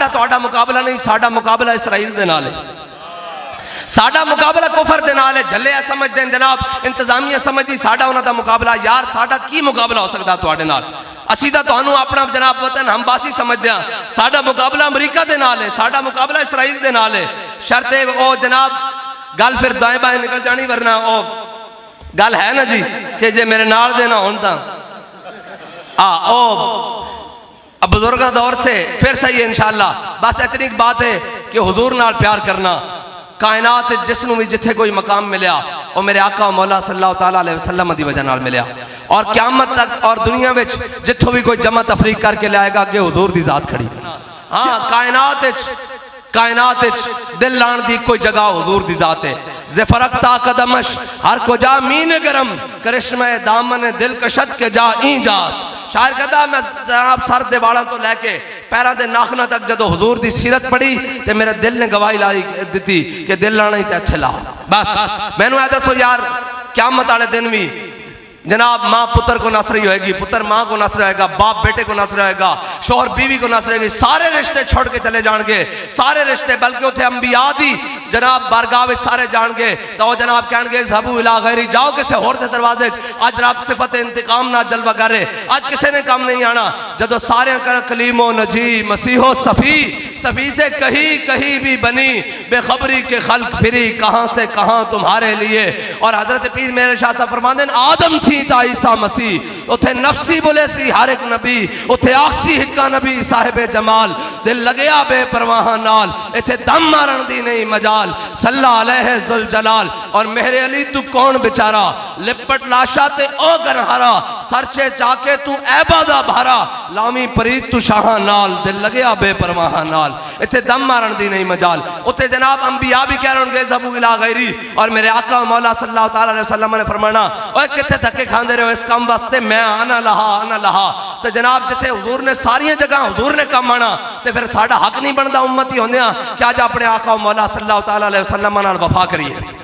साडा तुहाडा मुकाबला नहीं, साडा मुकाबला इसराइल दे नाल है, साडा मुकाबला कुफर दे नाल है। झल्ले समझते हैं जनाब, इंतजामिया समझदी साडा उन्हां दा मुकाबला, यार साडा की मुकाबला हो सकता तुहाडे नाल? असी तो तुहानू अपना जनाब वतन हमबासी समझते हैं, साडा मुकाबला अमरीका दे नाल है, साडा मुकाबला इसराइल दे नाल है। शर्त है ओ जनाब गल फिर दाएं बाएं निकल जानी, वरना ओ गल है ना जी कि जे मेरे नाल दे ना होन तां ओ बुजुर्गों दौर से फिर सही है इंशाअल्लाह। बस इतनी बात है कि हुजूर नाल प्यार करना, कायनात जिसनू भी जिथे कोई मकाम मिलया वो मेरे आका मौला सल्लल्लाहु तआला अलैहि वसल्लम दी वजह नाल मिलया। और क़यामत तक और दुनिया में जिथों भी कोई जमा तफरीक करके लाएगा अगे हुजूर दी जात खड़ी। हाँ कायनात दिल लाण दी कोई जगह हुजूर दी जात है। ज़फ़रकता कदमश हर को जा मीन गरम, करिश्मे दामन दिल कशद के जा ई जास। शायर कहता मैं जनाब सर दे वालों तो लैके पैरों के नाखना तक जो हुजूर की सीरत पढ़ी तो मेरे दिल ने गवाही लाई दी कि दिल लाना ही तो इत्थे ला। बस मैनू ऐ दसो यार, क़यामत वाले दिन भी जनाब माँ पुत्र को नस रही होगी, पुत्र माँ को नस रहा होगा, बाप बेटे को नस रहा होगा, शोहर बीवी को नस रहेगी, सारे रिश्ते छोड़ के चले जाएंगे, सारे रिश्ते। बल्कि उथे अंबिया दी जनाब बारगाह सारे जाएंगे तो जनाब कहेंगे ज़हबू इला गैरी, जाओ किसी होर दे दरवाजे। अज रब सिफत इंतकाम ना जलवा करे, अज किसी ने काम नहीं आना। जदों सारे कलीमो नजी मसीहो सफ़ी से कहीं भी बनी बेखबरी के खल्क फिरी, कहाँ से कहाँ तुम्हारे लिए। और हजरत पीर मेरे शाह साहब फरमाते हैं आदम थी ता ईसा मसीह, उथे नफसी बोले सी हर एक नबी, उथे आखसी हिक्का नबी साहिबे जमाल, दिल लगया बेपरवाह नाल, इथे दम मारन दी नहीं मजाल, सल्ला अलैहि जुल जलाल। और मेरे अली तू कौन बेचारा, लिपट लाशा ते ओ गरहारा, सरचे जाके तू ऐबा दा भारा, लामी परीत तू शाह नाल, दिल लगया बेपरवाह नाल, इथे दम मारन दी नहीं मजाल। उथे जनाब अंबिया भी कह रहे ज़हबू इला गैरी। और मेरे आका मौला सल्लल्लाहु तआला अलैहि वसल्लम ने फरमाना ओए किथे धक्के खांदे रहो इस काम वास्ते, मैं आना लहा। तो जनाब जिथे हुजूर ने सारिया जगह हुजूर ने काम आना तो फिर साडा हक नहीं बनता उम्मती होंदे कि अज अपने आका मौला सल्लल्लाहु तआला अलैहि वसल्लम नाल वफा करिए।